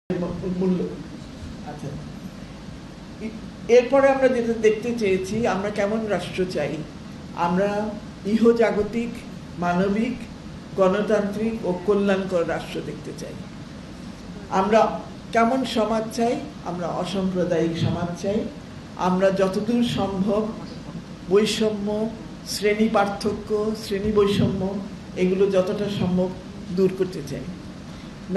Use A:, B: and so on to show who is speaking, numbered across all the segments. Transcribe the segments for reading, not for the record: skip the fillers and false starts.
A: মূল্য। আচ্ছা, এরপরে আমরা যেটা দেখতে চেয়েছি, আমরা কেমন রাষ্ট্র চাই। আমরা ইহজাগতিক, মানবিক, গণতান্ত্রিক ও কল্যাণকর রাষ্ট্র দেখতে চাই। আমরা কেমন সমাজ চাই? আমরা অসাম্প্রদায়িক সমাজ চাই। আমরা যতদূর সম্ভব বৈষম্য, শ্রেণী পার্থক্য, শ্রেণী বৈষম্য এগুলো যতটা সম্ভব দূর করতে চাই।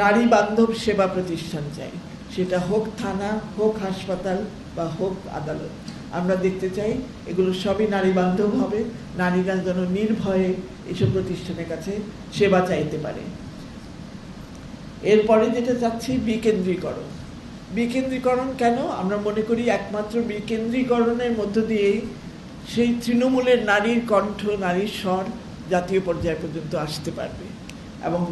A: নারী বান্ধব সেবা প্রতিষ্ঠান চাই, সেটা হোক থানা, হোক হাসপাতাল বা হোক আদালত। আমরা দেখতে চাই এগুলো সবই নারী বান্ধব হবে, নারীরা যেন নির্ভয়ে এসব প্রতিষ্ঠানের কাছে সেবা চাইতে পারে। এরপরে যেটা চাচ্ছি বিকেন্দ্রীকরণ। বিকেন্দ্রীকরণ কেন? আমরা মনে করি একমাত্র বিকেন্দ্রীকরণের মধ্য দিয়েই সেই তৃণমূলের নারীর কণ্ঠ, নারীর স্বর জাতীয় পর্যায় পর্যন্ত আসতে পারবে। এবং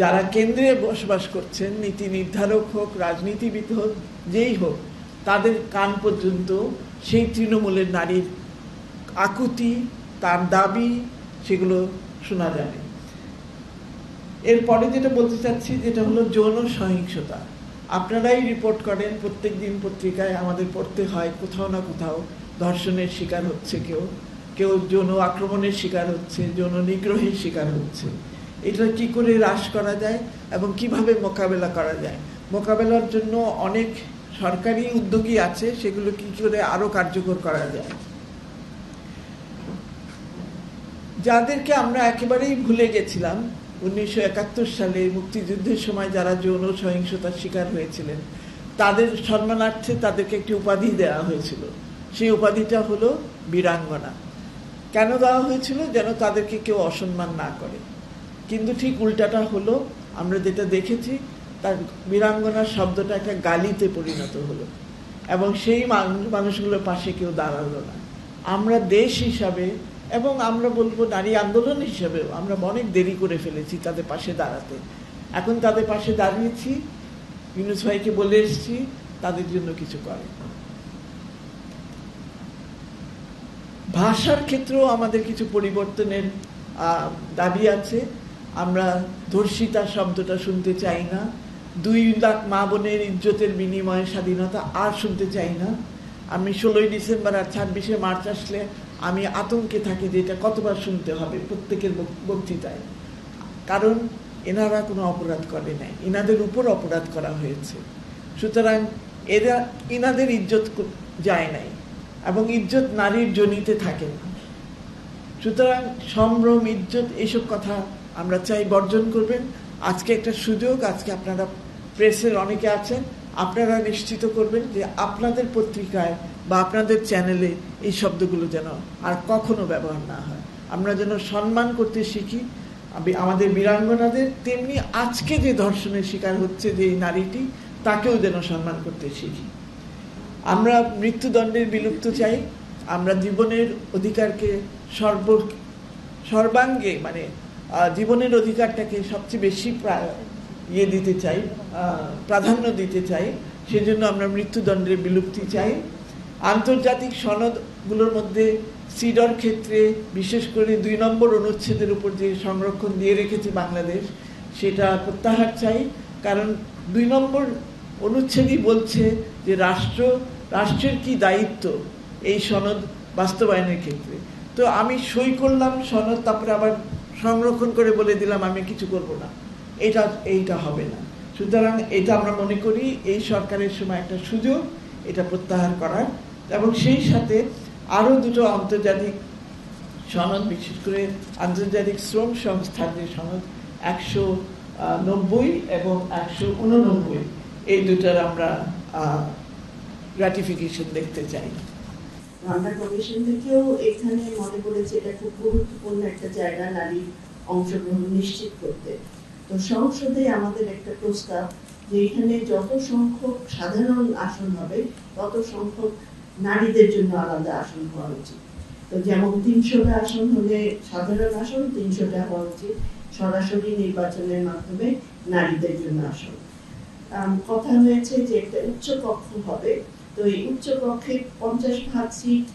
A: যারা কেন্দ্রে বসবাস করছেন, নীতি নির্ধারক হোক, রাজনীতিবিদ হোক, যেই হোক, তাদের কান পর্যন্ত সেই তৃণমূলের নারীর আকুতি, তার দাবি, সেগুলো শোনা যাবে। এরপরে যেটা বলতে চাচ্ছি, যেটা হলো যৌন সহিংসতা। আপনারাই রিপোর্ট করেন, প্রত্যেক দিন পত্রিকায় আমাদের পড়তে হয়, কোথাও না কোথাও ধর্ষণের শিকার হচ্ছে কেউ, কেউ যৌন আক্রমণের শিকার হচ্ছে, যৌন নিগ্রহের শিকার হচ্ছে। এটা কি করে হ্রাস করা যায় এবং কিভাবে মোকাবেলা করা যায়? মোকাবেলার জন্য অনেক সরকারি উদ্যোগই আছে, সেগুলো কি করে আরো কার্যকর করা যায়। যাদেরকে আমরা একেবারেই ভুলে গেছিলাম, 1971 সালে মুক্তিযুদ্ধের সময় যারা যৌন সহিংসতার শিকার হয়েছিলেন, তাদের সম্মানার্থে তাদেরকে একটি উপাধি দেওয়া হয়েছিল। সেই উপাধিটা হলো বীরাঙ্গনা। কেন দেওয়া হয়েছিল? যেন তাদেরকে কেউ অসম্মান না করে। কিন্তু ঠিক উল্টাটা হলো, আমরা যেটা দেখেছি, তার বীরাঙ্গনার শব্দটা একটা গালিতে পরিণত হলো এবং সেই মানুষগুলোর পাশে কেউ দাঁড়ালো না। আমরা দেশ হিসাবে এবং আমরা বলবো নারী আন্দোলন হিসাবেও আমরা অনেক দেরি করে ফেলেছি তাদের পাশে দাঁড়াতে। এখন তাদের পাশে দাঁড়িয়েছি, ইউনূস ভাইকে বলে এসেছি তাদের জন্য কিছু করে। ভাষার ক্ষেত্রেও আমাদের কিছু পরিবর্তনের দাবি আছে। আমরা ধর্ষিতা শব্দটা শুনতে চাই না। 2 লাখ মা বোনের ইজ্জতের বিনিময়ে স্বাধীনতা আর শুনতে চাই না। আমি 16ই ডিসেম্বর আর 26শে মার্চ আসলে আমি আতঙ্কে থাকি যে এটা কতবার শুনতে হবে প্রত্যেকের বক্তৃতায়। কারণ এনারা কোনো অপরাধ করে নাই, এনাদের উপর অপরাধ করা হয়েছে। সুতরাং এনাদের ইজ্জত যায় নাই এবং ইজ্জত নারীর জনিতে থাকে না। সুতরাং সম্ভ্রম, ইজ্জত, এইসব কথা আমরা চাই বর্জন করবেন। আজকে একটা সুযোগ, আজকে আপনারা প্রেসের অনেকে আছেন, আপনারা নিশ্চিত করবেন যে আপনাদের পত্রিকায় বা আপনাদের চ্যানেলে এই শব্দগুলো যেন আর কখনো ব্যবহার না হয়। আমরা যেন সম্মান করতে শিখি আমাদের বীরাঙ্গনাদের, তেমনি আজকে যে ধর্ষণের শিকার হচ্ছে যে এই নারীটি, তাকেও যেন সম্মান করতে শিখি। আমরা মৃত্যুদণ্ডের বিলুপ্ত চাই। আমরা জীবনের অধিকারকে সর্বাঙ্গে, মানে জীবনের অধিকারটাকে সবচেয়ে বেশি দিতে চাই, প্রাধান্য দিতে চাই। সেজন্য আমরা মৃত্যুদণ্ডের বিলুপ্তি চাই। আন্তর্জাতিক সনদগুলোর মধ্যে সিডর ক্ষেত্রে বিশেষ করে 2 নম্বর অনুচ্ছেদের উপর যে সংরক্ষণ দিয়ে রেখেছে বাংলাদেশ, সেটা প্রত্যাহার চাই। কারণ 2 নম্বর অনুচ্ছেদই বলছে যে রাষ্ট্রের কি দায়িত্ব এই সনদ বাস্তবায়নের ক্ষেত্রে। তো আমি সই করলাম সনদ, তারপরে আবার সংরক্ষণ করে বলে দিলাম আমি কিছু করব না, এইটা হবে না। সুতরাং এটা আমরা মনে করি এই সরকারের সময় একটা সুযোগ এটা প্রত্যাহার করার, এবং সেই সাথে আরো 2টো আন্তর্জাতিক সনদ, বিশেষ করে আন্তর্জাতিক শ্রম সংস্থার যে সনদ 190 এবং 189, এই 2টার আমরা রাটিফিকেশন দেখতে চাই।
B: আমরা কমিশন থেকেও এখানে মনে করেছি এটা খুব গুরুত্বপূর্ণ একটা জায়গা নারীর অংশগ্রহণ নিশ্চিত করতে। তো সংসদে আমাদের একটা প্রস্তাব যে এখানে যত সংখ্যক সাধারণ আসন হবে তত সংখ্যক নারীদের জন্য আলাদা আসন হওয়া উচিত। তো যেমন 300টা আসন হলে সাধারণ আসন, 300টা হওয়া উচিত সরাসরি নির্বাচনের মাধ্যমে নারীদের জন্য আসন। কথা হয়েছে যে একটা উচ্চ কক্ষ হবে। তো এই উচ্চ কক্ষে 50% সিট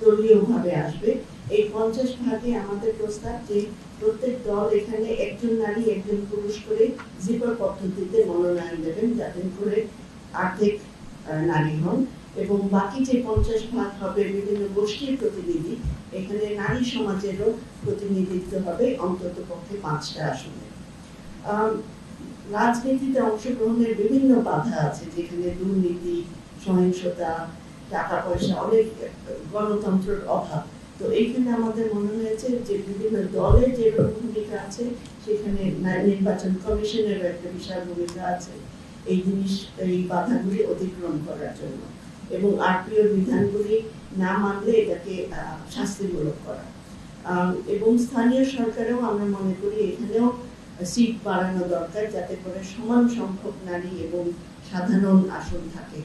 B: দলীয় ভাবে আসবে। এই 50 ভাগে আমাদের প্রস্তাব যে প্রত্যেক দল এখানে একজন নারী একজন পুরুষ করে জিপার পদ্ধতিতে মনোনয়ন দেবেন, যাতে করে আর্থিক নারী হন, এবং বাকি যে 50% হবে বিভিন্ন গোষ্ঠীর প্রতিনিধি, এখানে নারী সমাজেরও প্রতিনিধিত্ব হবে অন্তত পক্ষে 5টা আসনে। রাজনীতিতে অংশগ্রহণের বিভিন্ন বাধা আছে, যেখানে দুর্নীতি, সহিংসতা, টাকা পয়সা, অনেক গণতন্ত্রের অভাব। তো এইখানে আমাদের মনে হয়েছে যে বিভিন্ন দলের যে ভূমিকা আছে, সেখানে নির্বাচন কমিশনের একটা বিশাল ভূমিকা আছে এই বাধাগুলি অতিক্রম করার জন্য, এবং আরপিওর বিধানগুলি না মানলে এটাকে শাস্তিমূলক করা। এবং স্থানীয় সরকারেও আমরা মনে করি এখানেও সিট বাড়ানো দরকার, যাতে করে সমান সংখ্যক নারী এবং সাধারণ আসন থাকে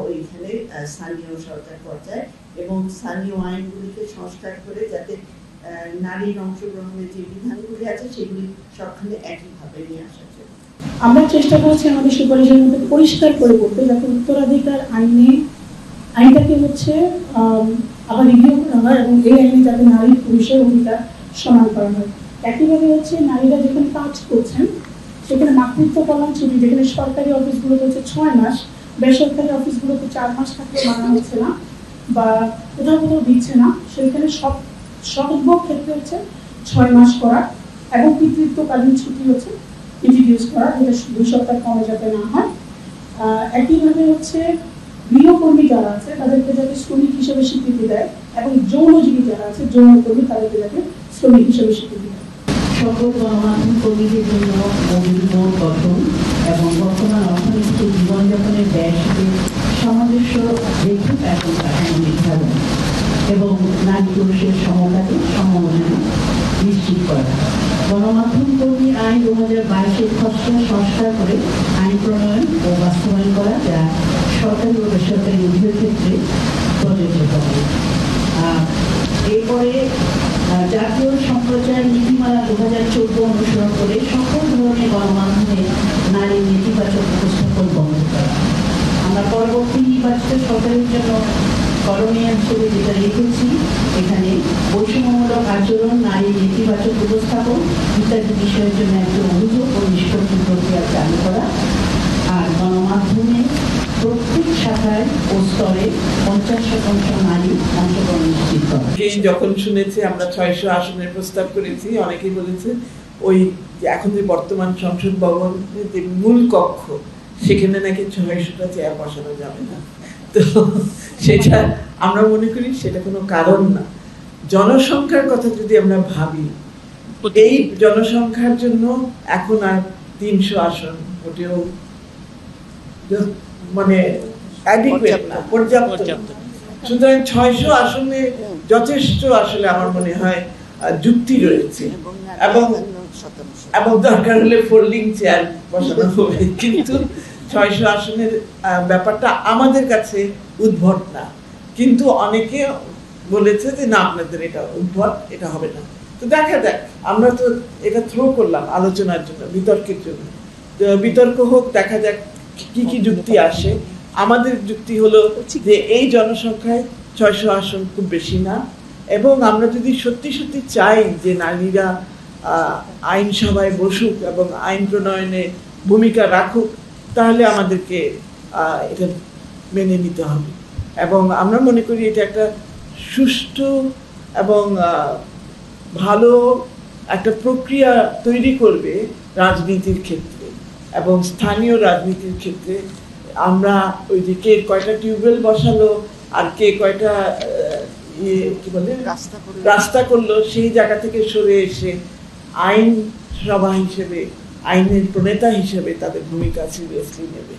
B: ওইখানে স্থানীয় সরকার পর্যায়ে, এবং স্থানীয় আইনগুলিকে সংস্কার করে যাতে নারীর অংশগ্রহণের যে বিধানগুলি আছে সেগুলি সবখানে একইভাবে নিয়ে আসার জন্য
C: আমরা চেষ্টা করছি আমাদের সুপারিশের মধ্যে পরিষ্কার করে বলতে, যাতে উত্তরাধিকার আইনটাকে আবার রিভিউ করা হয়, এবং এই আইনে যাতে নারী পুরুষের অধিকার সমান করা হয়। একইভাবে নারীরা যেখানে কাজ করছেন সেখানে মাতৃত্ব কল্যাণ ছুটি, যেখানে সরকারি অফিসগুলোতে 6 মাস, বেসরকারি অফিসগুলোতে 4 মাস থাকলে মানা হচ্ছে না বা কোথাও কোথাও দিচ্ছে না, সেখানে সব ক্ষেত্রে 6 মাস করা, এবং পিতৃত্বকালীন ছুটি ইন্ট্রোডিউস করা, যেটা 2 সপ্তাহ কমে যাতে না হয়। একইভাবে গৃহকর্মী যারা আছে তাদেরকে যাতে শ্রমিক হিসেবে স্বীকৃতি দেয়, এবং যৌনজীবী যারা আছে যৌনকর্মী তাদেরকে যাতে শ্রমিক হিসেবে স্বীকৃতি দেয়।
D: সকল গণমাধ্যম কর্মীদের জন্য মজুরি বোর্ড গঠন এবং বর্তমান অর্থনৈতিক জীবনযাপনের ব্যয় সাথে সামঞ্জস্য রেখে বেতন কাঠামো নির্ধারণ এবং নারী পুরুষের সমকাজে সমমর্যাদা নিশ্চিত করা। গণমাধ্যম কর্মী আইন 2022-এর খসড়া সংস্কার করে আইন প্রণয়ন ও বাস্তবায়ন করা, যা সরকারি ও বেসরকারি উভয় ক্ষেত্রে প্রযোজ্য হবে। এরপরে জাতীয় সম্প্রচার নীতিমালা 2014 অনুসরণ করে সকল ধরনের গণমাধ্যমে নারীর নেতিবাচক উপস্থাপন বন্ধ করা। আমরা পরবর্তী নির্বাচিত সরকারের জন্য করণীয় হিসেবে যেটা রেখেছি, এখানে বৈষম্যমূলক আচরণ, নারীর নেতিবাচক উপস্থাপন ইত্যাদি বিষয়ের জন্য একটি অভিযোগ ও নিষ্পত্তি প্রক্রিয়া চালু করা, আর গণমাধ্যমে প্রত্যেক শাখায় ও স্তরে 50% নারী অংশগ্রহণ নিশ্চিত করা।
A: যখন শুনেছে আমরা 600 আসনের প্রস্তাব করেছি, অনেকেই বলেছে ওই এখন যে বর্তমান সংসদ ভবন যে মূল কক্ষ, সেখানে নাকি 600টা চেয়ার বসানো যাবে না। তো সেটা আমরা মনে করি সেটা কোনো কারণ না। জনসংখ্যার কথা যদি আমরা ভাবি, এই জনসংখ্যার জন্য এখন আর 300 আসন ওটাও অ্যাডিকুয়েট না, পর্যাপ্ত। সুতরাং 600 আসনে যথেষ্ট আসলে আমার মনে হয় যুক্তি রয়েছে, এবং দরকার হলে ফোল্ডিং চেয়ার বসানো হবে। কিন্তু 600 আসনের ব্যাপারটা আমাদের কাছে উদ্ভট না, কিন্তু অনেকে বলেছে যে না, আপনাদের এটা উদ্ভট, এটা হবে না। তো দেখা যাক, আমরা তো এটা থ্রো করলাম আলোচনার জন্য, বিতর্কের জন্য। বিতর্ক হোক, দেখা যাক কি কি যুক্তি আসে। আমাদের যুক্তি হলো যে এই জনসংখ্যায় 600 আসন খুব বেশি না, এবং আমরা যদি সত্যি সত্যি চাই যে নারীরা আইনসভায় বসুক এবং আইন প্রণয়নে ভূমিকা রাখুক, তাহলে আমাদেরকে এটা মেনে নিতে হবে। এবং আমরা মনে করি এটা একটা সুষ্ঠু এবং ভালো একটা প্রক্রিয়া তৈরি করবে রাজনীতির ক্ষেত্রে এবং স্থানীয় রাজনীতির ক্ষেত্রে। আমরা ওই যে কে কয়টা টিউবওয়েল বসালো আর কে কয়টা রাস্তা করলো, সেই জায়গা থেকে সরে এসে আইন সভা হিসেবে, আইনের প্রণেতা হিসেবে তাদের ভূমিকা সিরিয়াসলি নেবে।